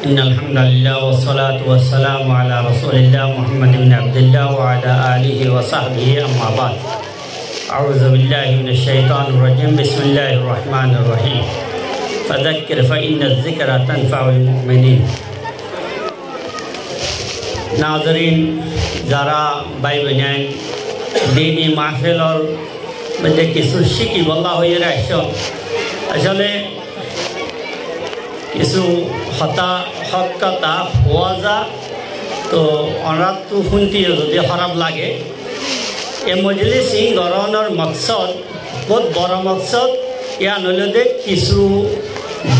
Alhamdulillah wassalatu wassalamu ala rasulillah Muhammad ibn Abdullah wa ala alihi wa sahbihi amma ba'd. A'udzu billahi minash shaitanir rajim. Bismillahir rahmanir rahim. Fadhakkir fa inna dhikra tanfa'ul mu'minin. नाज़रीन ज़रा भाई बहन दीनी महफिल और बंदे की सुर्शी की वल्ला हो ये रहा असले किसु हता हक का ताफ हुआ जा तो औरत तो हुंती है तो दे खराब लागे ये मजलिस इन गौरव और मकसद बहुत बड़ा मकसद या नलदे किसु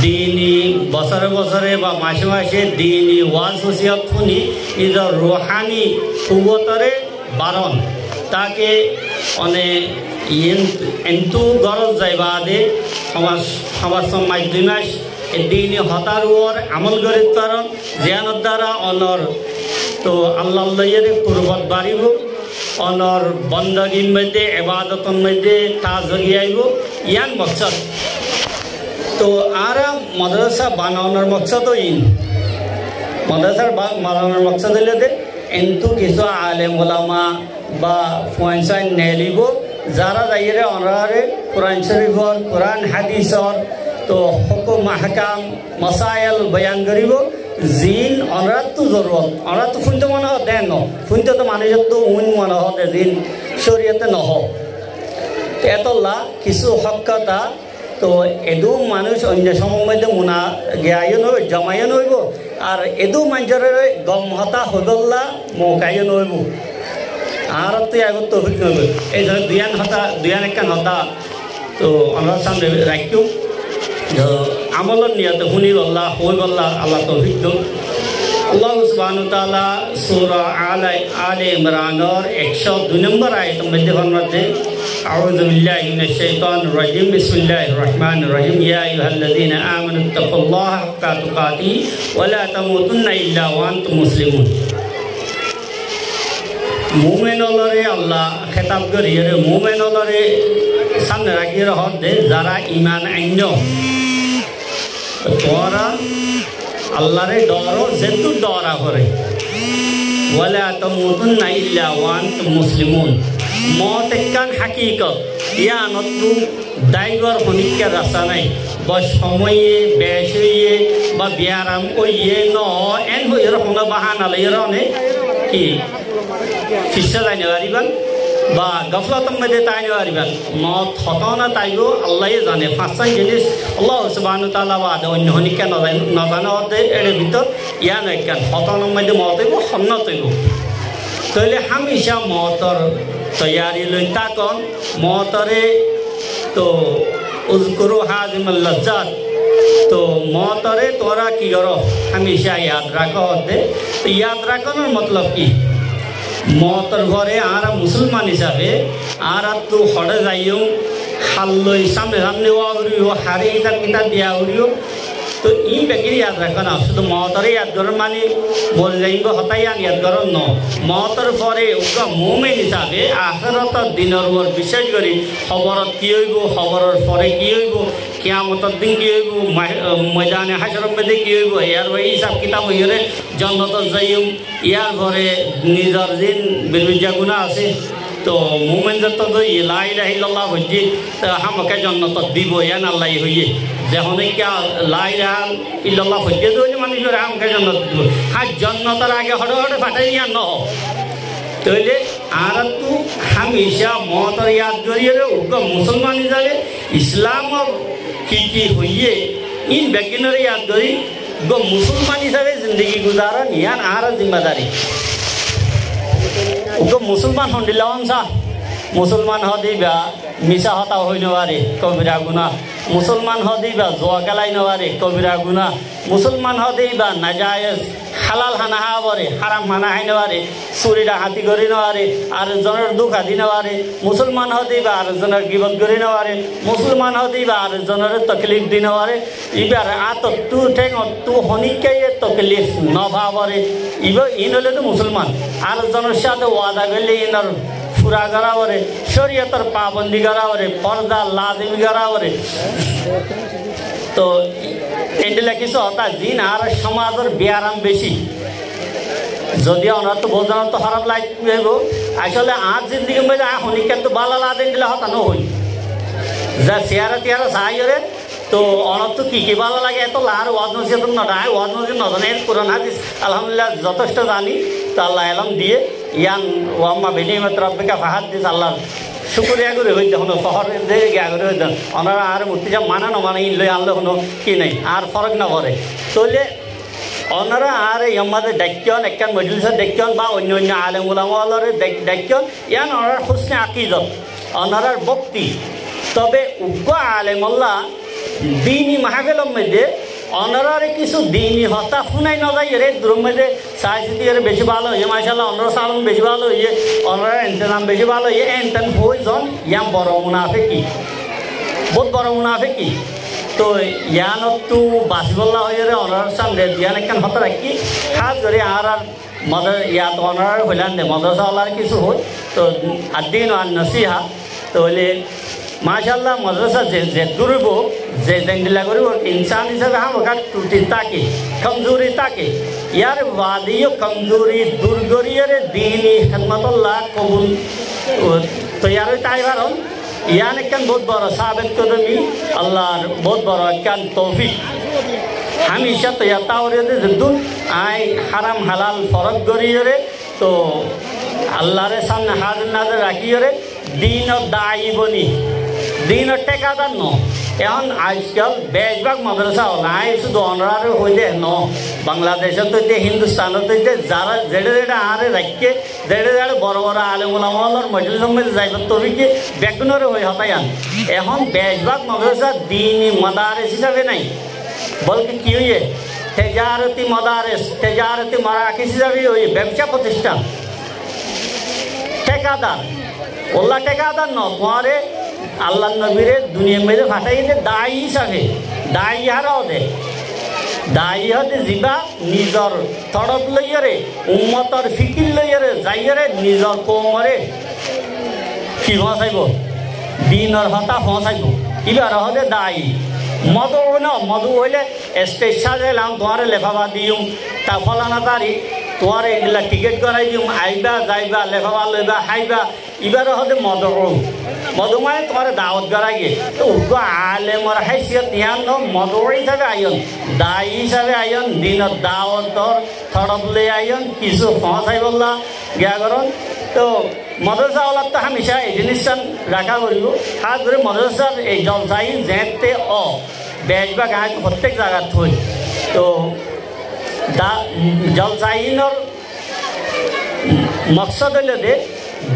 दीनी बसरे बसरे बा माशे माशे दीनी वाज वसियत खुनी इधर रूहानी कुव्वतरे बारन ताकि उन्हें इंतु गरज जायबादे हमार समाज दिमाश दीनी हतारुवर अमल गरित करन ज़ियानत द्वारा अनर तो अल्लाह ये कुर्बत बारिबो अनर बंदगी मध्य इबादतन मध्य ताजगी आइबो यान मकसद तो आरा मदरसा बनानर मकसद इन मदरसा बनानर मकसद लेते इंतु किसो आलेम उलामा बा फुआंसा नेलिबो ज़रा जाइरे अनरारे कुरान शरीफ और कुरान हदीस और तो हुकुम अहकाम मसाइल बयान करिबो जिन अनरात तो जरूरत अनरात तो फुनते मन हो देन नो फुनते तो माने जब तो उन मन हो दे जिन शरीयत न हो तेतल्ला किसु हक्कता तो एदु मानुष अन्य समय मध्य मुना गयायन हो जमायन होइबो और एदु मंजरे गमहता होगल्ला मोकायन होइबो आरत यागत तो फिक नबे ए जन दुयान एकन हता तो हमरा सामने राखियो আমল নিয়ত হুনি আল্লাহ হই আল্লাহ আল্লাহ তৌফিক দাও আল্লাহ সুবহানাহু ওয়া তাআলা সূরা আলে ইমরানের 102 নম্বর আয়াত মধ্যে ফরমাতে আউযু বিল্লাহি মিনাশ শাইতানির রাজিম বিসমিল্লাহির রহমানির রহিম ইয়া আইয়ুহাল্লাযীনা আমানু তাকুল্লাহা হাক্কা তুকাতিহি ওয়া লা তামুতুন্না ইল্লা ওয়া আনতুম মুসলিমুন মুমিনলরে আল্লাহ খেতাব করিয়ে মুমিনলরে সামনে রাখিয়ে হদ দে যারা ঈমান আইন তোরা আল্লাহরে ডরো যেতু ডরা করে ওয়ালা তামুতুন্না ইল্লা ওয়া আনতুম মুসলিমুন মত একখান হাকিকত ইয়া নতু দাইগর হনিকে রাস্তা নাই বা সময়ে বেশ হইয়ে বা বিয়ারাম কইয়ে ন এন হইয়ে রকম বাহানা লইয়ে রনে কি ফিসা যাই নেওয়ারিবান বা গফলাতম মধ্যে তাই নেওয়ারিবান মত হতনা তাইগো আল্লাহ জানে পাঁচটাই জিনিস আল্লাহ সুবহানাহু ওয়া তাআলা বা অন্য হনিকে নজানো হতে এর ভিতর ইয়া নয় কেন হতনার মধ্যে মত হইব সন্নত হইব তাহলে হামেশা মতর তৈয়ারি লই তাকন মতরে তো উযকুরু হাজিমাল লাজ্জাত तो मौतरे तोरा की करो हमेशा याद रखो होते तो याद रखने मतलब की मौतर घरे आरा मुसलमान हिसाबे आरा तो हड़े जाइयो हाल्लो सामने सामने वाउरियो हारे हिसाब किताब दिया उरियो तो इन बेकरी याद रखना शुद्ध मौतरे याद करो मानी बोल जाएंगे हतायान याद करो न मौतर घरे उनका मोमेन हिसाबे आखिरत दिनर वर विशेष करी खबरत की होइबो खबरर फरे की होइबो कियामतर दिन की होइबो मैदाने हाशरम में की होइबो यार भाई हिसाब किताब होइरे जन्नत जाइम यार घरे निजर दिन बिरबिजा गुना আছে तो मोमेन जत तो ला इलाहा इल्लल्लाह হজি তো हमके जन्नत দিব यान अल्लाह হইয়ে যখন क्या ला इलाहा इल्लल्लाह হজি তো মানুষের हमके जन्नत দিব হ্যাঁ जन्नतर आगे हड़े हड़े फाटाই या न तैले आरा तू हमेशा मौत याद करिए उनका मुसलमान हिसाबे इस्लाम की हुई इन बेगिनर याद करी गो मुसलमान हिसाबे जिंदगी गुजारा नियान आरा जिम्मेदारी उनको मुसलमान होंडिलावन सा मुसलमान हदी बा मिसा हता होई नवारे कबीरा गुनाह मुसलमान हदी बा जुआ गलाई नवारे कबीरा गुनाह मुसलमान हदी बा नाजायज हालाल हाना हावरे हाराम हाना हाई नवारे चुरी डाकाती करी नवारे आर जনের दुख आदि नवारे मुसलमान हदी बा आर जনের गिबत करी नवारे मुसलमान हदी बा आर जনের तकलीफ दी नवारे इबार आत तू ठेंग तू हनिके ये तकलीफ न भावरे इबो इन हले तो मुसलमान आर जনের সাথে ওয়াদা করলে ইনার ফুরা করাवरे শরীয়তের পাবন্দি করাवरे पर्दा लाजिम করাवरे तो এন্ডিলা কিছু হতা জিন আর সমাজের ব্যায়াম বেশি যদি আমরা তো বোঝানো তো খারাপ লাগবে আসলে আর জিন্দিগি মধ্যে হনিকা তো বালা লাদেন দিলে হতানো হই যা চেয়ারা তিয়ারা চাইরে তো অনেক তো কী কী ভালো লাগে এত লাহার ওয়াজ নসিহত নটায় ওয়াজ নসিহত নজনে কোরআন হাদিস আলহামদুলিল্লাহ যথেষ্ট জানি তো আল্লাহ এলাম দিয়ে ইয়ান ওয়াম্মা বেনিমত রব্বিকা ফাহাদ্দিস আল্লাহ শুকুরিয়া করে হইতে হনো শহরের দিয়ে গিয়া করে হইতে ওনারা আর মূর্তি যা মানে না মানে লই আনলে হনো কি নেই আর ফরক না করে তৈলে ওনারা আর আমাদের ডাক্যন একখান মজলিসের ডাক্যন বা অন্য অন্য আলেম উলামার ডাক্যন ইয়ান ওনার হুসনে আকিদত ওনারার ভক্তি তবে উগ্র আলেমল্লা দিনী মাহফিলের মধ্যে অনারারে কিছু দিনী হতা শুনাই না যায় রে দূরের মধ্যে চাই চিতি বেশি ভালো হয়ে মাসাল্লাহ অনারা সালাম বেশি ভালো হয়ে অনারা এনতেনাম বেশি ভালো হয়ে এনতেন হয়ে যান ইয়াম বড় মুনাফে কি বহুত বড় মুনাফে কি তো ইয়ানতো বাসিবল্লা হয়ে রে অনারার সামনে ইয়ান একখান হতা রাখি খাস করে আর মদর ইয়াত অনারার হইলান দে মদরসাওয়ালার কিছু হয় তো আদিন আর নসিহা তো হলে মাশাল্লাহ মাদ্রাসা যে দুর্ব যে জেন্ডিলা করিব ইনসান হিসাবে হামকার ত্রুটি থাকে কমজোরি থাকে ইয়ার বাদিও কমজোরি দূর করিয়ে দিনী খেদমতুল্লাহ কবুল তৈয়ার তাই কারণ ইয়ান একখান বহুত বড় সাবেত কদমি আল্লাহর বহুত বড় একখান তৌফিক হামেশা তৈয়ার তাওরে যদুন আই হারাম হালাল ফরক করিয়ে তো আল্লাহর সামনে হাজির নাজর রাখিয়ে দিন দায়ী বনি দিন টেকাদার ন এখন আজকাল বেশভাগ মাদ্রাসা নাই শুধু অনার হইলে ন বাংলাদেশত হইতে হিন্দুস্তানত হইতে যারা যেটা যেটা আরে রাখকে যেটা যেটা বড় বড় আলেমুলামার মজলিস মধ্যে যাইবার তবিকে বেগুনরে হয়ে হতায়ান এখন বেশভাগ মাদ্রাসা দিনী মাদারেস হিসাবে নাই বলকে কি হইয়ে তেজারতি মাদারেস তেজারতি মারাকিস হিসাবে হইয়ে ব্যবসা প্রতিষ্ঠান টেকাদার ওল্লা টেকাদার ন তোমারে আল্লাহ নবীরে দুনিয়া মেয়েদের ফাটাইতে দায়ী হিসাবে দায়ী হারাও দে দায়ী হতে যা নিজর তড়প লইয়ারে উম্মতর ফিকির লইয়ারে যাইয়ারে নিজর কৌমরে কি ফসাইব দিনর হতা ফসাইব এবার হতে দায়ী মধু ন মধু হইলে স্টেজ সাজাইলাম তোমারে লেখাবা দিম তা ফলানা তারিখ তোমার এগুলা টিকিট করাই দিম আইবা যাইবা লেখাবা লইবা খাইবা এবার হতে মধু মধু মানে তোমার দাওয়াত করাইগে তো উগ্র আলেমর হাইসিয়ত ইয়ান মধু হিসাবে আইন দায়ী হিসাবে আইন দিনত দাওয়াতর থড়প লই আইন কিছু ফসাই বললা গিয়া করন তো মাদ্রাসাওয়ালার তো হামেশা এই জিনিসটা রাখা করিব খাস করে মাদ্রাসার এই জলসাই যেতে বেশভাগ আজ প্রত্যেক জায়গা থই তো জলসাইনর মকসদ হইল দে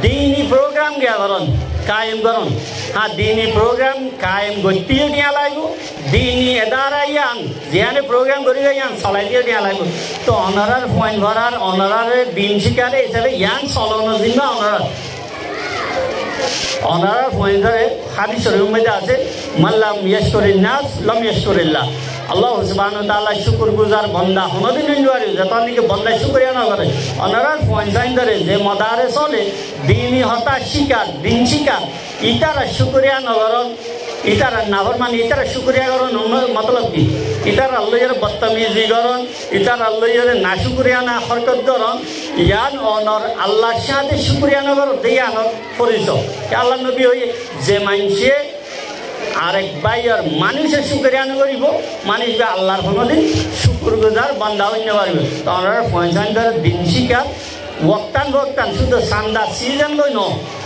দিনী প্রোগ্রাম গিয়া করন কায়েম করন হ্যাঁ দিনী প্রোগ্রাম কায়েম গতিও নিয়া লাগব দিনী এদারা ইয়ান যেখানে প্রোগ্রাম করি ইয়ান চলাই দিয়ে নিয়া লাগব তো অনারার পয়েন্ট ভরার অনারারে দিন শিকারে হিসাবে ইয়ান চলনের জন্য অনারার পয়েন্ট ধরে হাদিস শরীফের মধ্যে আছে মাল্লাম ইয়াশকুরিন নাস লাম ইয়াশকুরিল্লাহ আল্লাহ সুবহানাহু ওয়া তাআলা শুকরগুজার বান্দা হনদিন নিলওয়ারি যতদিকে বান্দা শুকরিয়া না করে অনারার পয়েন্ট ধরে যে মদারে চলে দিনী হতা শিকার দিন শিকার ইতারা শুকরিয়া নগরণ ইতারা নাফরমানি ইতারা শুকরিয়া করণ মতলব কি ইতারা আল্লাহর বদতমিজি করণ ইতারা আল্লাহর না শুকরিয়া না হরকত করণ ইয়ান অনর আল্লাহর সাথে শুকরিয়া নগর দিয়ানর পরিচয় আল্লাহ নবী হয়ে যে মানুষে আরেক বাইর মানুষের শুকরিয়া করিব মানুষ বা আল্লাহর কোনোদিন শুকুরগুজার বান্দা হইতে পারবে তো আমরা পয়সার দিন শিকার ওয়াক্তান বক্তান শুধু সান্দা সিজন লই ন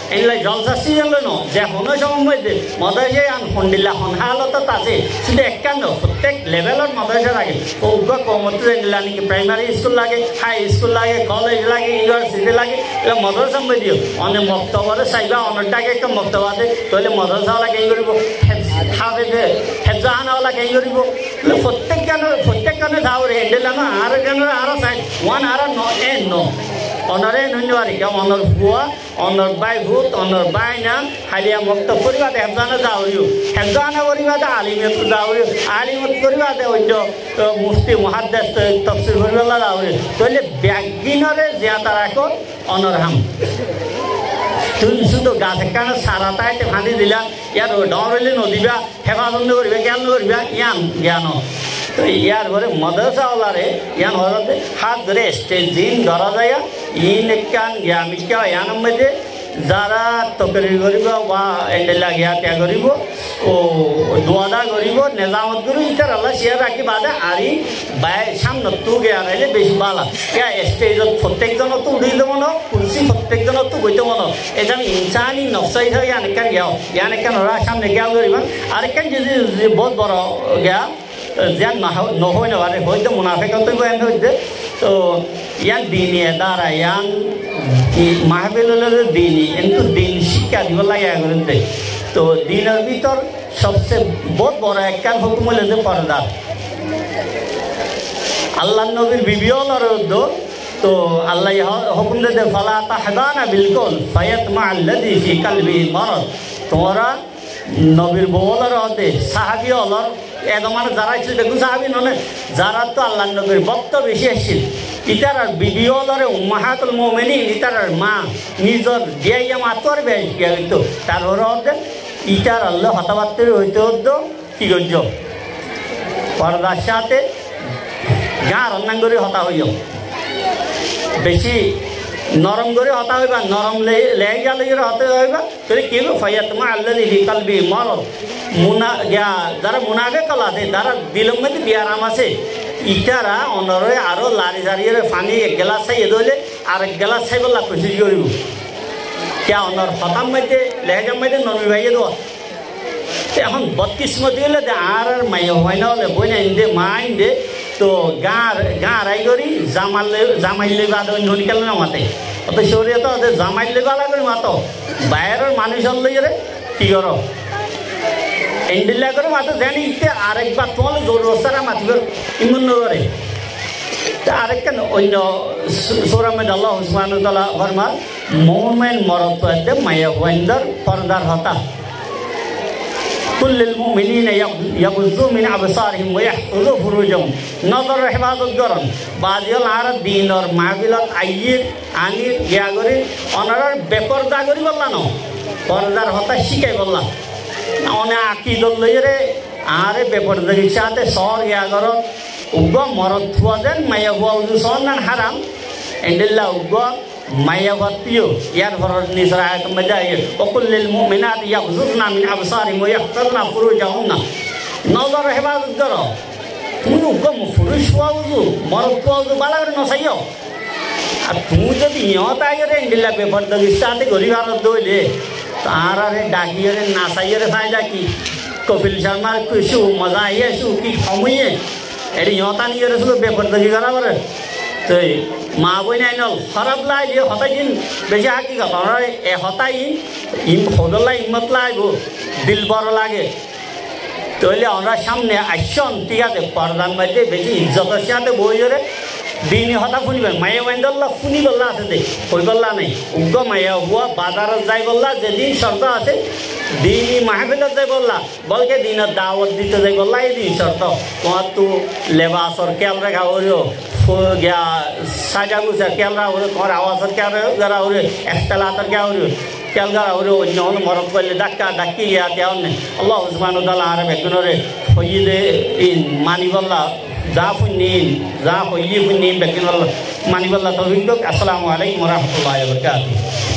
এগুলাই জলসা সিজন লই ন যে কোনো সময় মদাসে আন হন্ডিল্লা হনহালত আছে শুধু একান্ন প্রত্যেক লেভেলের মদাসে লাগে উগ্র কমত নিলা নাকি প্রাইমারি স্কুল লাগে হাই স্কুল লাগে কলেজ লাগে ইউনিভার্সিটি লাগে এগুলো মদরসা সময় দিও অনেক মক্তবারে চাইবা অনেকটাকে একটা মক্তবাদে তাহলে মদরসাওয়ালা কেই করব হাফেজে হেফজাহানাওয়ালা কেই করব প্রত্যেক গানে যাও রে হেন্ডেল না আর গানের আরো চাই ওয়ান আর ন অনরে নইনবারি কেউ অনর বুয়া অনর বাই ভূত অনর বাই না হালিয়া মুক্ত করিবাতে হেফজানা যাওরিও হেফজানা করিবাতে আলিমত যাওরিও আলিমত করিবাতে অন্য মুফতি মুহাদ্দিস তাফসীর করিবালা যাওরিও তাহলে ব্যাগিনরে জিয়া তারা কো অনর হাম তুমি শুধু গাছ একখানে সারা তাইতে ফাঁদি দিলা ইয়ার ডর হইলে নদীবা হেফাজত করবে জ্ঞান করবা ইয়ান জ্ঞান তো ইয়ার ঘরে মদরসা ওলারে ইয়ান হরতে হাত ধরে স্টেজ দিন ধরা যায় ইন একখান জ্ঞামিকা ইয়ান মধ্যে যারা তকরি করিব বা এন্ডেলা গিয়া ত্যাগ করিব ও দোয়াদা করিব নেজামত করি ইটার আল্লাহ শেয়ার রাখি বাদে আরি বাই সামনে তু গিয়া রাইলে বেশি বালা ইয়া স্টেজত প্রত্যেকজনত তো উড়ি দেব না কুরসি প্রত্যেকজনত তো বইতে মন এটা আমি ইনসানি নফসাই থাকে ইয়ানেকান গিয়াও ইয়ানেকান ওরা সামনে গিয়া করিবা আরেকখান যদি বহুত বড় গিয়া যেন নহয় নবারে হয়তো মুনাফেকত হইতে তো ইয়ান দিনী দ্বারা ইয়ান মাহফিলের দিনই কিন্তু দিন শিক্ষা দিব লাগে করতে তো দিনের ভিতর সবচেয়ে বহুত বড় একটা হুকুম হলে যে পর্দা আল্লাহ নবীর বিবিওলার তো আল্লাহ হুকুম দিতে ফালা তাহদানা বিলকুল ফায়াতমা আল্লাযী ফি কলবিহি মারাদ তোমরা নবীর বউলার হতে সাহাবী হলর এদমার যারা ছিল দেখুন সাহাবী নলে যারা তো আল্লাহ নবীর বক্ত বেশি আসছিল ইতার আর বিবি হলরে উম্মাহাতুল মুমিনিন ইতার আর মা নিজর দিয়াইয়া মাতর বেশ গিয়া হইতো তার ওর হতে ইতার আল্লাহ হতাবাত্তর হইতে হতো কি করছ পর্দার সাথে গা রন্নান করে হতা হইও বেশি নরম করে হতা হইবা নরম লেগে গেলে হতে হইবা তাহলে কি হলো ফায়াতমা আল্লাযী ফি কলবিহি মারাদ যারা মুনাফিক আছে যারা দিলের মধ্যে বিয়ারাম আছে ইটারা অনরে আরো লারি জারিয়ে পানি এক গ্লাস চাইয়ে ধরলে আর এক গ্লাস চাই বললা খুশি করিব কে অনর হতাম মধ্যে লেহেজার মধ্যে নরমি ভাইয়ে দেওয়া এখন বদকিসমতি হলে আর মাই হয় না হলে বই না দে মা দে তো গা আড়াই করি জামাইলে বাদ নদীকাল না মাতে অত শরীরে তো জামাইলে বালা করে মাতো বাইরের মানুষের লইরে কি করো এন্ডিলা করে মাতো জানি ইতে আরেকবার তোমার জোর রসারা মাতিব ইমন করে আরেকখান অন্য সৌরামেদ আল্লাহ উসমানুল্লাহ ফরমান মুমিন মরদ মায়া ওয়াইন্দার পর্দার হতা কুল্লিল মুমিনিনা ইয়াগুযু মিন আবসারিহিম ওয়া ইয়াহফাযু ফুরুজাহুম নজর হেফাজত করন বাজিল আর দিনর মাহফিলত আইয়ির আনির গিয়া করে অনার বেপরদা করি বললা ন পর্দার হতা শিখাই বললা অনে আকিদত লইরে আরে বেপরদার সাথে সর গিয়া কর উগ্র মরদ থুয়া দেন মায়া হুয়া সন্নান হারাম এন্ডিল্লা উগ্র মায়া ভাতিও ইয়ার ভরর নিসরা আয়াত মধ্যে আয়ে ওকুল্লিল মুমিনাত ইয়াগযুজনা মিন আবসারিহিম ওয়া ইয়াহফাযনা ফুরুজাহুন্না নজর হেফাজত করো তুমি উগ্র ফুরুজ হওয়াউজু মরদ হওয়াউজু বালা করে নসাইও আর তুমি যদি ইহত আইরে এন্ডিল্লা বেপরদার সাথে গরিবার দইলে তার আরে ডাকিয়ে নাচাইয়ে ফায়দা কি কপিল শর্মার কিছু মজা আইয়ে কি সময়ে এটি ইহতা নিয়ে শুধু বেপরদারি করা করে তো মা বই নাই নল খারাপ লাগে হতাই দিন বেশি হাকি কথা এ হতাই হদলা ইমত লাগবো দিল বড় লাগে তাহলে আমরা সামনে আসন ঠিক আছে পর্দার মধ্যে বেশি ইজ্জতের সাথে বই ধরে দিন হতা শুনিবেন মায়া ওয়াইন্দল্লা শুনি বললা আছে দে কই বললা নাই উগ্র মায়া হুয়া বাজারত যাই বললা যেদিন শর্ত আছে দিন মাহফিলত যাই বললা বলকে দিনের দাওয়াত দিতে যাই বললা এই দিন শর্ত তোমার তো লেবাসর খেয়াল রাখা হরিও গিয়া সাজা গুছা খেয়াল রাখা হরিও তোমার আওয়াজের খেয়াল করা হরিও একতলাতের খেয়াল হরিও খেয়াল করা হরিও অন্য হল মরদ করলে ডাক্কা ডাকি গিয়া তেমন আল্লাহ উসমানুল্লাহ আর একজনের হইলে মানি বললা যা ফুন্নিন যা হইয়ে ফুন্নিন ব্যক্তি মানি বললা তৌফিক আসসালামু আলাইকুম ওয়া রাহমাতুল্লাহি ওয়া বারাকাতুহু